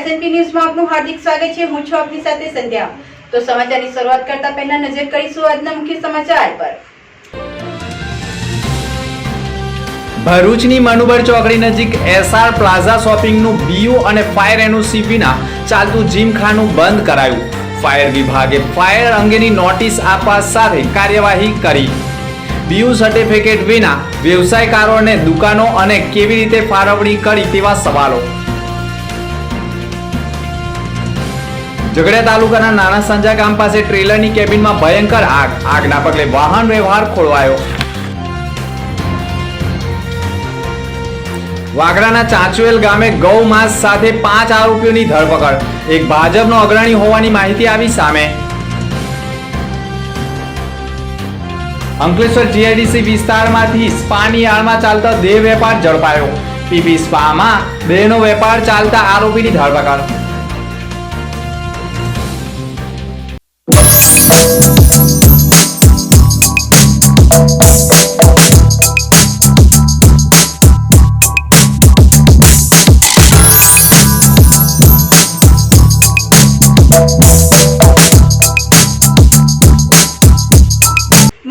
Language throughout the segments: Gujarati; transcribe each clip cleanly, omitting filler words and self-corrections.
SNP ન્યૂઝમાં આપનું હાર્દિક સ્વાગત છે। હું છું આપની સાથે સંધ્યા। તો સમાચારની શરૂઆત કરતા પહેલા નજર કરીશું આજના મુખ્ય સમાચાર પર। ભરૂચની મનુબર ચોકડી નજીક SR પ્લાઝા શોપિંગનું BU અને ફાયર NOC વિના ચાલતું જીમખાનું બંધ કરાયું। ફાયર વિભાગે ફાયર અંગેની નોટિસ આપવા સાથે કાર્યવાહી કરી। BU સર્ટિફિકેટ વિના વ્યવસાયકારોને દુકાનો અને કેવી રીતે ફાળવણી કરી તેવા સવાલો। ઝઘડિયા તાલુકાના નાના સંજા ગામ પાસે ટ્રેલરની કેબિનમાં ભયંકર આગના પગલે વાહન વ્યવહાર ખોરવાયો। વાગરાના ચાંચવેલ ગામે ગૌ માંસ સાથે 5 આરોપીઓની ધરપકડ। એક ભાજપનો અગ્રણી હોવાની માહિતી આવી સામે। અંકલેશ્વર GIDC વિસ્તારમાંથી સ્પાની આડમાં ચાલતા દેહ વેપાર ઝડપાયો। PP સ્પામાં દેહનો વેપાર ચાલતા આરોપીની ધરપકડ।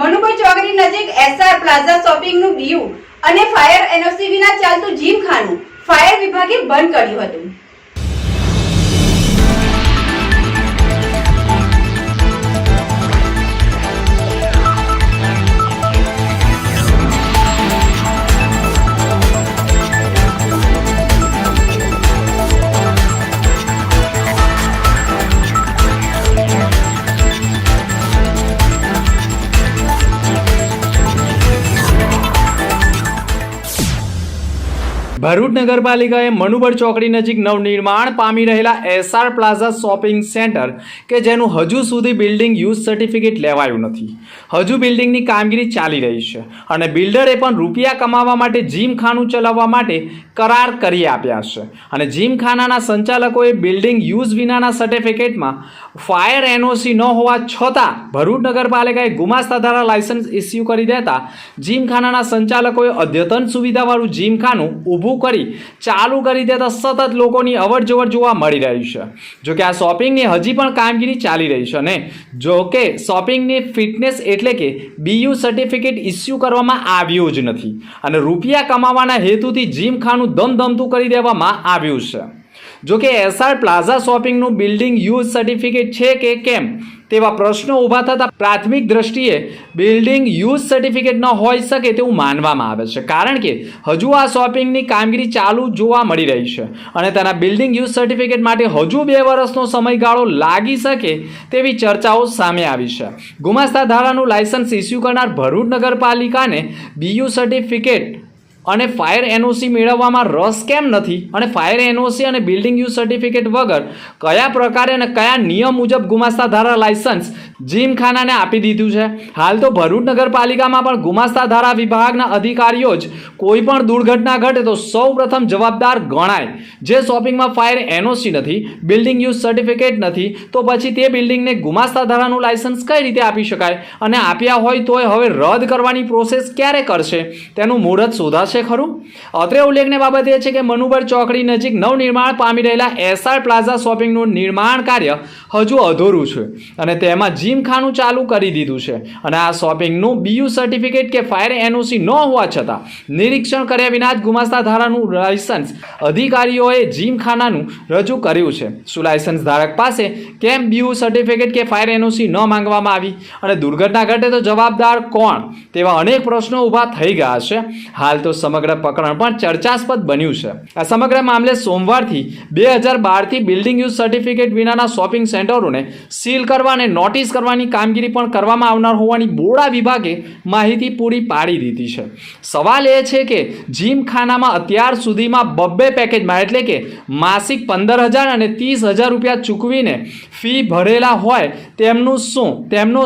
મનુબર ચોકડી નજીક SR પ્લાઝા શોપિંગનું BU અને ફાયર NOC વિના ચાલતું જીમખાનું ફાયર વિભાગે બંધ કર્યું હતું। ભરૂચ નગરપાલિકાએ મનુબર ચોકડી નજીક નવનિર્માણ પામી રહેલા SR પ્લાઝા શોપિંગ સેન્ટર કે જેનું હજુ સુધી બિલ્ડિંગ યુઝ સર્ટિફિકેટ લેવાયું નથી। હજુ બિલ્ડિંગની કામગીરી ચાલી રહી છે અને બિલ્ડરે પણ રૂપિયા કમાવા માટે જીમખાનું ચલાવવા માટે કરાર કરી આપ્યા છે અને જીમખાનાના સંચાલકોએ બિલ્ડિંગ યુઝ વિનાના સર્ટિફિકેટમાં ફાયર NOC ન હોવા છતાં ભરૂચ નગરપાલિકાએ ગુમાસ્તા ધારા લાયસન્સ ઇસ્યુ કરી દેતા જીમખાનાના સંચાલકોએ અદ્યતન સુવિધાવાળું જીમખાનું ઊભું કરી ચાલુ કરી દેતા સતત લોકોની અવરજવર જોવા મળી રહી છે। જોકે આ શોપિંગની હજી પણ કામગીરી ચાલી રહી છે ને જોકે શોપિંગની ફિટનેસ એટલે કે BU સર્ટિફિકેટ ઇસ્યુ કરવામાં આવ્યું જ નથી અને રૂપિયા કમાવાના હેતુથી જીમખાનું ધમધમતું કરી દેવામાં આવ્યું છે। જોકે SR પ્લાઝા શોપિંગનું બિલ્ડિંગ યુઝ સર્ટિફિકેટ છે કે કેમ તેવા પ્રશ્નો ઊભા થતા પ્રાથમિક દ્રષ્ટિએ બિલ્ડિંગ યુઝ સર્ટિફિકેટ ન હોઈ શકે તેવું માનવામાં આવે છે કારણ કે હજુ આ શોપિંગની કામગીરી ચાલુ જોવા મળી રહી છે અને તેના બિલ્ડિંગ યુઝ સર્ટિફિકેટ માટે હજુ 2 વર્ષનો સમયગાળો લાગી શકે તેવી ચર્ચાઓ સામે આવી છે। ગુમાસ્તા ધારાનું લાયસન્સ ઇસ્યુ કરનાર ભરૂચ નગરપાલિકાને BU સર્ટિફિકેટ અને ફાયર NOC મેળવવામાં રસ કેમ નથી અને ફાયર NOC અને બિલ્ડિંગ યુઝ સર્ટિફિકેટ વગર કયા પ્રકારે અને કયા નિયમ મુજબ ગુમાસ્તા ધારા લાયસન્સ જીમખાનાને આપી દીધું છે? હાલ તો ભરૂચ નગરપાલિકામાં પણ ગુમાસ્તા ધારા વિભાગના અધિકારીઓ જ કોઈ પણ દુર્ઘટના ઘટે તો સૌપ્રથમ જવાબદાર ગણાય। જે શોપિંગમાં ફાયર NOC નથી, બિલ્ડિંગ યુઝ સર્ટિફિકેટ નથી તો પછી તે બિલ્ડિંગને ગુમાસ્તા ધારાનું લાયસન્સ કઈ રીતે આપી શકાય અને આપ્યા હોય તોય હવે રદ કરવાની પ્રોસેસ ક્યારે કરશે તેનું મુહૂર્ત શોધાશે ખરું? અત્રે ઉલ્લેખનીય બાબત એ છે કે મનુબર ચોકડી નજીક નવનિર્માણ પામી રહેલા SR પ્લાઝા શોપિંગનું નિર્માણ કાર્ય હજુ અધૂરું છે અને તેમાં જીમખાનું ચાલુ કરી દીધું છે અને આ શોપિંગનું BU સર્ટિફિકેટ કે ફાયર NOC ન હોવા છતાં નિરીક્ષણ કર્યા વિના જ ગુમાસ્તા ધારાનું લાયસન્સ અધિકારીઓએ જીમખાનાનું રજૂ કર્યું છે। શું લાયસન્સ ધારક પાસે કેમ BU સર્ટિફિકેટ કે ફાયર NOC ન માંગવામાં આવી અને દુર્ઘટના ઘટે તો જવાબદાર કોણ તેવા અનેક પ્રશ્નો ઊભા થઈ ગયા છે। હાલ તો સમગ્ર પ્રકરણ પણ ચર્ચાસ્પદ બન્યું છે। આ સમગ્ર મામલે સોમવારથી 2012થી બિલ્ડિંગ યુઝ સર્ટિફિકેટ વિનાના શોપિંગ સેન્ટરોને સીલ કરવા અને નોટિસ કરવાની કામગીરી પણ કરવામાં આવનાર હોવાની બોર્ડા વિભાગે માહિતી પૂરી પાડી દીધી છે। સવાલ એ છે કે જીમખાનામાં અત્યાર સુધીમાં 2 પેકેજમાં એટલે કે માસિક 15,000 અને 30,000 રૂપિયા ચૂકવીને ફી ભરેલા હોય તેમનો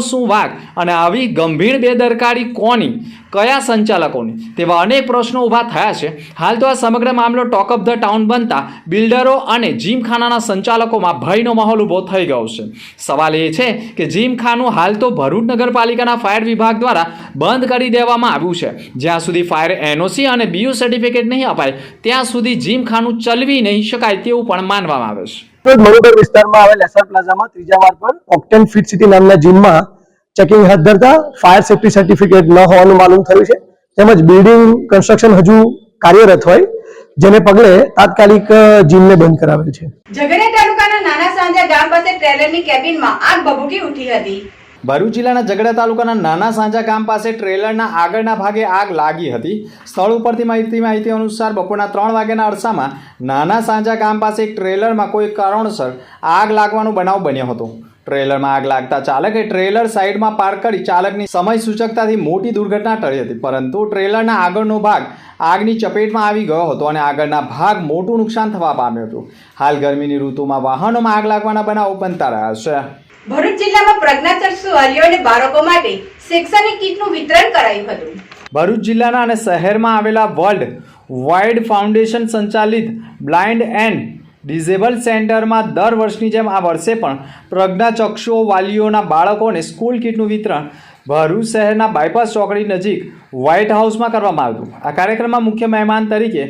શું વાંક અને આવી ગંભીર બેદરકારી કોની, કયા સંચાલકોની તેવા અનેક પ્રશ્નો પ્રશ્નો ઊભા થયા છે. હાલ તો આ સમગ્ર મામલો ટોક ઓફ ધ ટાઉન બનતા બિલ્ડરો અને જીમખાનાના સંચાલકોમાં ભયનો માહોલ ઊભો થઈ ગયો છે. સવાલ એ છે કે જીમખાનું હાલ તો ભરૂચ નગરપાલિકાના ફાયર વિભાગ દ્વારા બંધ કરી દેવામાં આવ્યું છે. જ્યાં સુધી ફાયર એનઓસી અને બીયુ સર્ટિફિકેટ નહીં અપાય ત્યાં સુધી જીમખાનું ચલાવી નહીં શકાય તેવું પણ માનવામાં આવે છે. મણુબર વિસ્તારમાં આવેલ એસઆર પ્લાઝામાં ત્રીજા માળ પર ઓક્ટેન ફિટ સિટી નામના જીમમાં ચેકિંગ હાથ ધરતા ફાયર સેફ્ટી સર્ટિફિકેટ ન હોવાનું માલુમ થયું છે. તેમજ બિલ્ડિંગ કન્સ્ટ્રક્શન હજુ કાર્યરત હોય જેને પગલે તાત્કાલિક જીમને બંધ કરાવેલ છે. ઝઘડિયા તાલુકાના નાના સાંજા ગામ પાસે ટ્રેલરની કેબિનમાં આગ ભભૂકી ઉઠી હતી. ભરૂચ જિલ્લાના ઝઘડા તાલુકાના નાના સાંજા ગામ પાસે ટ્રેલરના આગળના ભાગે આગ લાગી હતી. સ્થળ ઉપરથી માહિતી અનુસાર બપોરના 3 વાગ્યાના અરસામાં નાના સાંજા ગામ પાસે એક ટ્રેલરમાં કોઈ કારણોસર આગ લાગવાનો બનાવ બન્યો હતો. ટ્રેલરમાં આગ લાગતા ચાલકે ટ્રેલર સાઈડમાં પાર્ક કરી ચાલકની સમય સૂચકતાથી મોટી દુર્ઘટના ટળી હતી. પરંતુ ટ્રેલરના આગળનો ભાગ આગની ચપેટમાં આવી ગયો હતો અને આગળના ભાગ મોટું નુકસાન થવા પામ્યું હતું. હાલ ગરમીની ઋતુમાં વાહનોમાં આગ લાગવાના બનાવો બનતા રહ્યા છે. ભરૂચ જિલ્લામાં પ્રજ્ઞાચક્ષુ વાલીઓ અને બાળકો માટે શૈક્ષણિક કીટનું વિતરણ કરાયું હતું. ભરૂચ જિલ્લાના અને શહેરમાં આવેલા વર્લ્ડ વાઇડ ફાઉન્ડેશન સંચાલિત બ્લાઇન્ડ એન્ડ ડિઝેબલ સેન્ટરમાં દર વર્ષની જેમ આ વર્ષે પણ પ્રજ્ઞાચક્ષુઓ વાલીઓના બાળકોને સ્કૂલ કીટનું વિતરણ ભરૂચ શહેરના બાયપાસ ચોકડી નજીક વ્હાઇટ હાઉસમાં કરવામાં આવ્યું. આ કાર્યક્રમમાં મુખ્ય મહેમાન તરીકે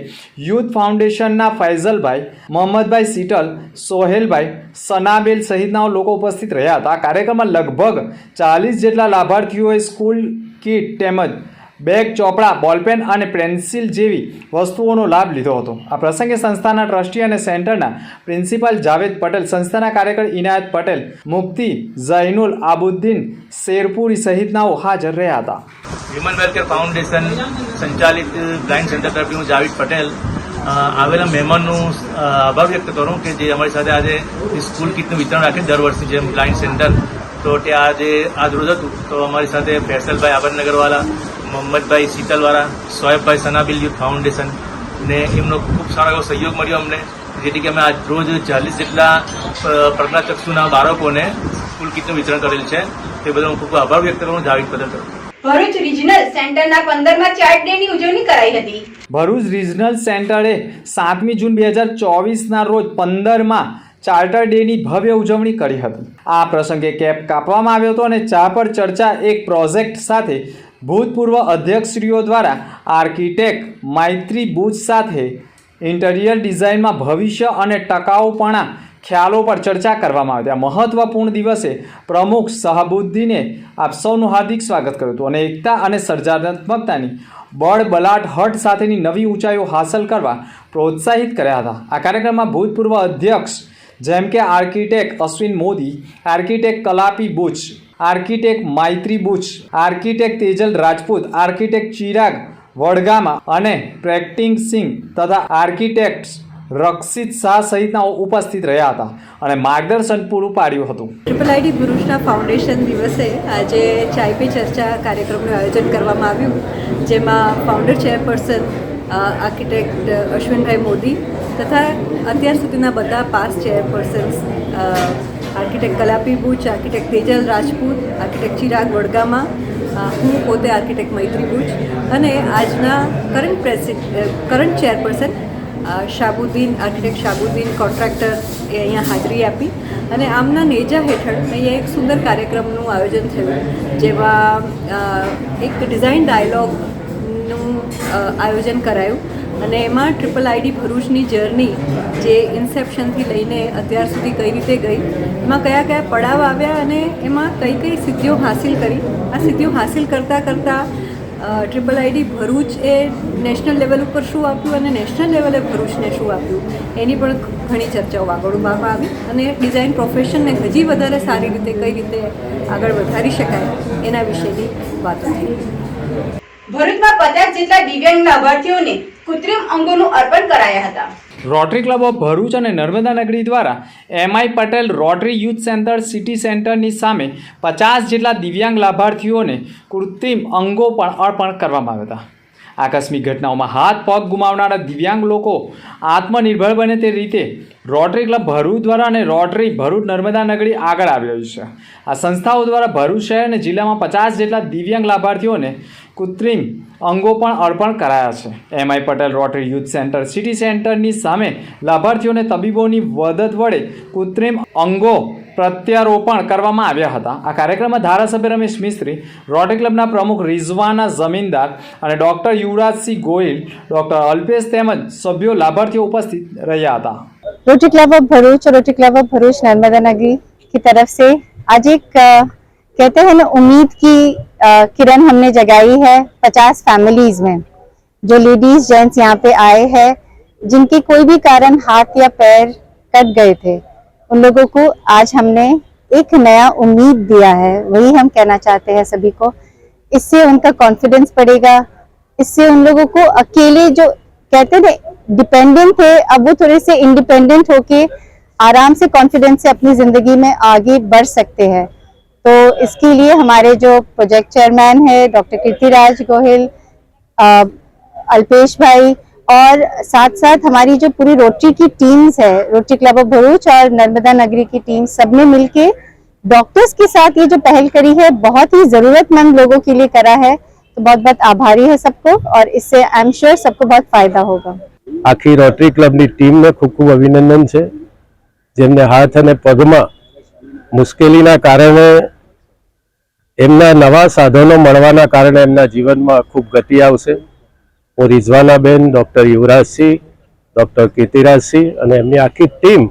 યુથ ફાઉન્ડેશનના ફૈઝલભાઈ, મોહમ્મદભાઈ સિટલ, સોહેલભાઈ, સનાબેલ સહિતના લોકો ઉપસ્થિત રહ્યા હતા. આ કાર્યક્રમમાં લગભગ 40 જેટલા લાભાર્થીઓએ સ્કૂલ કીટ તેમજ બેગ, ચોપડા, બોલપેન અને પેન્સિલ જેવી વસ્તુઓનો લાભ લીધો હતો. આ પ્રસંગે સંસ્થાના ટ્રસ્ટી અને સેન્ટરના પ્રિન્સિપાલ જાવેદ પટેલ, સંસ્થાના કાર્યકર ઇનાયત પટેલ, મુફ્તી ઝૈનુલ આબુદ્દીન શેરપુરી સહિતનાઓ હાજર રહ્યા હતા. હ્યુમન વેલફેર ફાઉન્ડેશન સંચાલિત બ્લાઇન્ડ સેન્ટર તરફથી હું જાવેદ પટેલ આવેલા મહેમાનનું આભાર વ્યક્ત કરું કે જે અમારી સાથે આજે સ્કૂલ કીટનું વિતરણ રાખે દર વર્ષની જેમ બ્લાઇન્ડ સેન્ટર. તો ત્યાં આજે આજ રોજ હતું તો અમારી સાથે ફૈસલભાઈ આબરનગરવાળા, મોહમ્મદભાઈ શીતલવાળા, સોહેબભાઈ સનાબિલ યુથ ફાઉન્ડેશન ને એમનો ખૂબ સારો એવો સહયોગ મળ્યો અમને, જેથી કે અમે આજ રોજ 40 જેટલા પ્રજ્ઞાચક્ષુના બાળકોને સ્કૂલ કીટનું વિતરણ કરેલ છે. તે બદલ હું ખૂબ આભાર વ્યક્ત કરું જાવેદ પટેલ. ભરૂચ રિજનલ સેન્ટરના 15મા ચાર્ટ ડેની ઉજવણી કરાઈ હતી. ભરૂચ રિજનલ સેન્ટરે 7મી જૂન 2024ના રોજ 15મા ચાર્ટર ડેની ભવ્ય ઉજવણી કરી હતી. આ પ્રસંગે કેપ કાપવામાં આવ્યો હતો અને ચા પર ચર્ચા એક પ્રોજેક્ટ સાથે ભૂતપૂર્વ અધ્યક્ષશ્રીઓ દ્વારા આર્કિટેક્ટ મૈત્રી બુચ સાથે ઇન્ટિરિયર ડિઝાઇનમાં ભવિષ્ય અને ટકાઉપણા ખ્યાલો પર ચર્ચા કરવામાં આવી. આ મહત્વપૂર્ણ દિવસે પ્રમુખ શહાબુદ્દીને આપ સૌનું હાર્દિક સ્વાગત કર્યું હતું અને એકતા અને સર્જનાત્મકતાની બળબલાટ હટ સાથેની નવી ઊંચાઈઓ હાંસલ કરવા પ્રોત્સાહિત કર્યા હતા. આ કાર્યક્રમમાં ભૂતપૂર્વ અધ્યક્ષ જેમ કે આર્કિટેક્ટ અશ્વિન મોદી, આર્કિટેક્ટ કલાપી બુચ, આર્કિટેક્ટ મૈત્રી બુચ, આર્કિટેક્ટ તેજલ રાજપૂત, આર્કિટેક્ટ ચિરાગ વડગામા અને પ્રેક્ટિંગ સિંહ તથા આર્કિટેક્ટ રક્ષિત શાહ સહિતનાઓ ઉપસ્થિત રહ્યા હતા અને માર્ગદર્શન પૂરું પાડ્યું હતું. ટ્રિપલ આઈડી ભરૂચના ફાઉન્ડેશન દિવસે આજે ચાય પે ચર્ચા કાર્યક્રમનું આયોજન કરવામાં આવ્યું, જેમાં ફાઉન્ડર ચેરપર્સન આર્કિટેક્ટ અશ્વિનભાઈ મોદી તથા અત્યાર સુધીના બધા પાસ ચેરપર્સન્સ આર્કિટેક્ટ કલાપી બુચ, આર્કિટેક્ટ તેજલ રાજપૂત, આર્કિટેક્ટ ચિરાગ વડગામા, હું પોતે આર્કિટેક્ટ મૈત્રી બુચ અને આજના current chairperson Shabuddin, architect Shabuddin contractor એ અહીંયા હાજરી આપી અને આમના નેજા હેઠળ અહીંયા એક સુંદર કાર્યક્રમનું આયોજન થયું, જેમાં એક ડિઝાઇન ડાયલોગનું આયોજન કરાયું અને એમાં ટ્રિપલ આઈડી ભરૂચની જર્ની જે ઇન્સેપ્શનથી લઈને અત્યાર સુધી કઈ રીતે ગઈ, એમાં કયા કયા પડાવ આવ્યા અને એમાં કઈ કઈ સિદ્ધિઓ હાંસિલ કરી. આ સિદ્ધિઓ હાંસિલ કરતાં ટ્રિપલ આઈડી ભરૂચ એ નેશનલ લેવલ ઉપર શું આપ્યું અને નેશનલ લેવલે ભરૂચને શું આપ્યું એની પણ ઘણી ચર્ચાઓ આગળ ઉભારવામાં આવી અને ડિઝાઇન પ્રોફેશનને હજી વધારે સારી રીતે કઈ રીતે આગળ વધારી શકાય એના વિશેની વાતો થઈ. ભરૂચમાં 50 જેટલા દિવ્યાંગ લાભાર્થીઓને કૃત્રિમ અંગોનું અર્પણ કરાયા હતા. રોટરી ક્લબ ઓફ ભરૂચ અને નર્મદા નગરી દ્વારા MI Patel rotary youth centre city સેન્ટરની સામે 50 જેટલા દિવ્યાંગ લાભાર્થીઓને કૃત્રિમ અંગો પણ અર્પણ કરવામાં આવ્યા હતા. આકસ્મિક ઘટનાઓમાં હાથ પગ ગુમાવનારા દિવ્યાંગ લોકો આત્મનિર્ભર બને તે રીતે રોટરી ક્લબ ભરૂચ દ્વારા અને રોટરી ભરૂચ નર્મદા નગરી આગળ આવી રહ્યું છે. આ સંસ્થાઓ દ્વારા ભરૂચ શહેર અને જિલ્લામાં 50 જેટલા દિવ્યાંગ લાભાર્થીઓને કૃત્રિમ અંગો પણ અર્પણ કરાયા છે. MI Patel rotary youth centre city સેન્ટરની સામે લાભાર્થીઓને તબીબોની મદદ વડે કૃત્રિમ અંગો પ્રત્યારોપણ કરવામાં આવ્યા હતા. આ કાર્યક્રમમાં ધારાસભ્ય રમેશ મિસ્ત્રી, રોટરી ક્લબના પ્રમુખ રિઝવાના જમીનદાર અને ડૉક્ટર યુવરાજસિંહ ગોહિલ, ડૉક્ટર અલ્પેશ તેમજ સભ્યો લાભાર્થીઓ ઉપસ્થિત રહ્યા હતા. रोटरी क्लब ऑफ भरूच और rotary club of Bharuch Narmada नगरी की तरफ से आज एक कहते हैं ना उम्मीद की किरण हमने जगाई है 50 फैमिलीज में. जो लेडीज जेंट्स यहाँ पे आए हैं जिनके कोई भी कारण हाथ या पैर कट गए थे, उन लोगों को आज हमने एक नया उम्मीद दिया है. वही हम कहना चाहते हैं सभी को. इससे उनका कॉन्फिडेंस बढ़ेगा. इससे उन लोगों को अकेले जो कहते थे डिपेंडेंट थे, अब वो थोड़े से इंडिपेंडेंट होके आराम से कॉन्फिडेंस से अपनी जिंदगी में आगे बढ़ सकते हैं. तो इसके लिए हमारे जो प्रोजेक्ट चेयरमैन है डॉक्टर कीर्तिराज गोहिल, अल्पेश भाई और साथ साथ हमारी जो पूरी रोटरी की टीम्स है, रोटरी क्लब ऑफ भरूच और नर्मदा नगरी की टीम, सबने मिलके डॉक्टर्स के साथ ये जो पहल करी है बहुत ही जरूरतमंद लोगों के लिए करा है. तो बहुत बहुत आभारी है सबको और इससे आई एम श्योर सबको बहुत फायदा होगा. આખી રોટરી ક્લબની ટીમને ખૂબ ખૂબ અભિનંદન છે, જેમને હાથ અને પગમાં મુશ્કેલીના કારણે એમના નવા સાધનો મળવાના કારણે એમના જીવનમાં ખૂબ ગતિ આવશે. હું રિઝવાનાબેન, ડૉક્ટર યુવરાજસિંહ, ડૉક્ટર કીર્તિરાજસિંહ અને એમની આખી ટીમ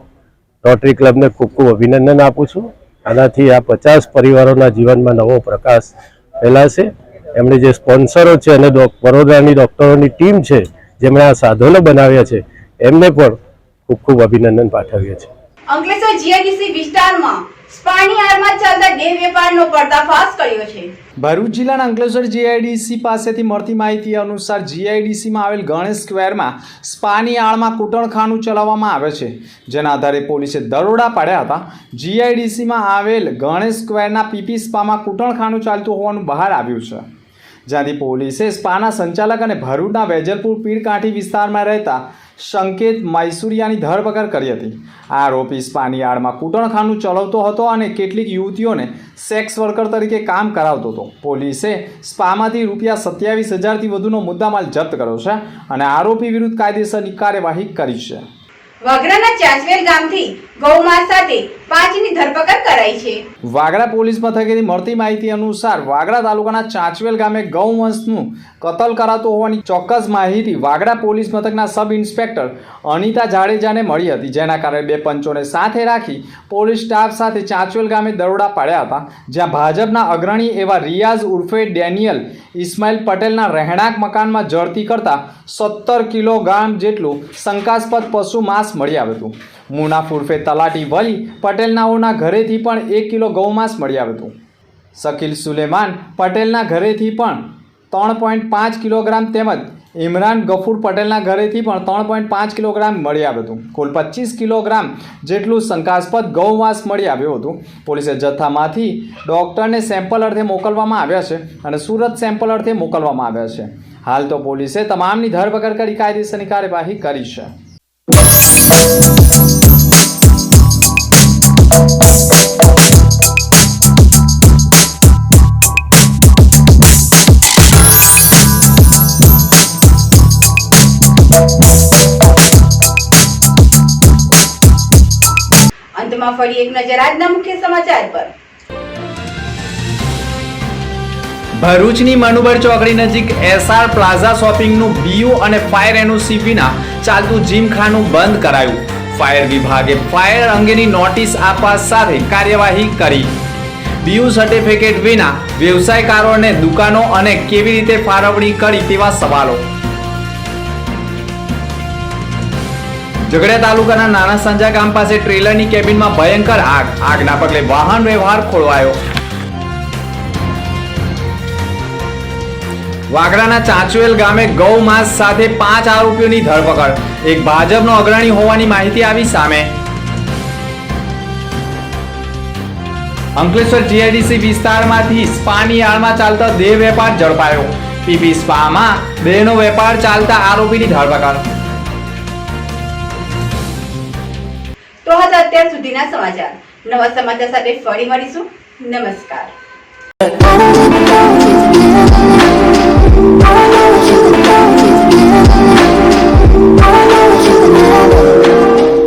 રોટરી ક્લબને ખૂબ ખૂબ અભિનંદન આપું છું. આનાથી આ 50 પરિવારોના જીવનમાં નવો પ્રકાશ ફેલાશે. એમણે જે સ્પોન્સરો છે અને વડોદરાની ડૉક્ટરોની ટીમ છે જેમણે આ સાધનો બનાવ્યા છે એમને પણ ખૂબ ખૂબ અભિનંદન પાઠવીએ છીએ. અંકલેશ્વર જીઆઈડીસી વિસ્તારમાં સ્પાની આડમાં ચાલતા દેહ વેપારનો પર્દાફાશ કર્યો છે. ભરૂચ જિલ્લાના અંકલેશ્વર જીઆઈડીસી પાસેથી મળતી માહિતી અનુસાર જીઆઈડીસીમાં આવેલ ગણેશ સ્ક્વેરમાં સ્પાની આડમાં કૂટણખાનું ચલાવવામાં આવે છે, જેના આધારે પોલીસે દરોડા પાડ્યા હતા. જીઆઈડીસીમાં આવેલ ગણેશ સ્ક્વેરના પીપી સ્પામાં કૂટણખાનું ચાલતું હોવાનું બહાર આવ્યું છે, જ્યાંથી પોલીસે સ્પાના સંચાલક અને ભરૂચના વેજલપુર પીરકાંઠી વિસ્તારમાં રહેતા સંકેત મૈસુરિયાની ધરપકડ કરી હતી. આરોપી સ્પાની આડમાં કૂટણખાનું ચલાવતો હતો અને કેટલીક યુવતીઓને સેક્સ વર્કર તરીકે કામ કરાવતો હતો. પોલીસે સ્પામાંથી ₹27,000થી વધુનો મુદ્દામાલ જપ્ત કર્યો છે અને આરોપી વિરુદ્ધ કાયદેસરની કાર્યવાહી કરી છે. વાગરાના ચાંચવેલ ગામથી ગૌમાસ સાથે 5ની ધરપકડ કરાઈ છે. વાગરા પોલીસ મથકેથી મળતી માહિતી અનુસાર વાગરા તાલુકાના ચાંચવેલ ગામે ગૌવંશનું કતલ કરાતો હોવાની ચોક્કસ માહિતી વાગરા પોલીસ મથકના સબ ઇન્સ્પેક્ટર અનિતા જાડેજાને મળી હતી, જેના કારણે 2 પંચોને સાથે રાખી પોલીસ સ્ટાફ સાથે ચાંચવેલ ગામે દરોડા પાડ્યા હતા, જ્યાં ભાજપના અગ્રણી એવા રિયાઝ ઉર્ફે ડેનિયલ ઇસ્માઇલ પટેલના રહેણાંક મકાનમાં જડતી કરતા 17 કિલોગ્રામ જેટલું શંકાસ્પદ પશુ માંસ મળી આવ્યું હતું. મુનાફ ઉર્ફે તલાટી વલી પટેલનાઓના ઘરેથી પણ 1 કિલો ગૌમાંસ મળી આવ્યું હતું. શકીલ સુલેમાન પટેલના ઘરેથી પણ 3.5 કિલોગ્રામ તેમજ ઇમરાન ગફૂર પટેલના ઘરેથી પણ 3.5 કિલોગ્રામ મળી આવ્યું હતું. કુલ 25 કિલોગ્રામ જેટલું શંકાસ્પદ ગૌમાંસ મળી આવ્યું હતું. પોલીસે જથ્થામાંથી ડૉક્ટરને સેમ્પલ અર્થે મોકલવામાં આવ્યા છે અને સુરત સેમ્પલ અર્થે મોકલવામાં આવ્યા છે. હાલ તો પોલીસે તમામની ધરપકડ કરી કાયદેસરની કાર્યવાહી કરી છે. અંતમાં ફરી એક નજર આજના મુખ્ય સમાચાર પર. ભરૂચની મનુબર ચોકડી નજીક એસઆર પ્લાઝા શોપિંગનું બીયુ અને ફાયર એનઓસી વિના ચાલતું જીમખાનું બંધ કરાયું. ફાયર વિભાગે ફાયર અંગેની નોટિસ આપવા સાથે કાર્યવાહી કરી. બીયુ સર્ટિફિકેટ વિના વ્યવસાયકારોને દુકાનો અને કેવી રીતે ફાળવણી કરી તેવા સવાલો. ઝઘડિયા તાલુકાના નાના સંજા ગામ પાસે ટ્રેલરની કેબિનમાં ભયંકર આગ. આગના પગલે વાહન વ્યવહાર ખોરવાયો. વાગરાના ચાંચવેલ ગામે ગૌ માંસ સાથે 5 આરોપીઓની ધરપકડ. એક ભાજપનો અગ્રણી હોવાની માહિતી આવી સામે. અંકલેશ્વર જીઆઈડીસી વિસ્તારમાંથી સ્પાની આડમાં ચાલતો દેહ વેપાર ઝડપાયો. પીપી સ્પામાં દેહનો વેપાર ચાલતા આરોપીની ધરપકડ. તો હતા અત્યાર સુધીના સમાચાર. નવા સમાચાર સાથે ફરી મળીશું. નમસ્કાર.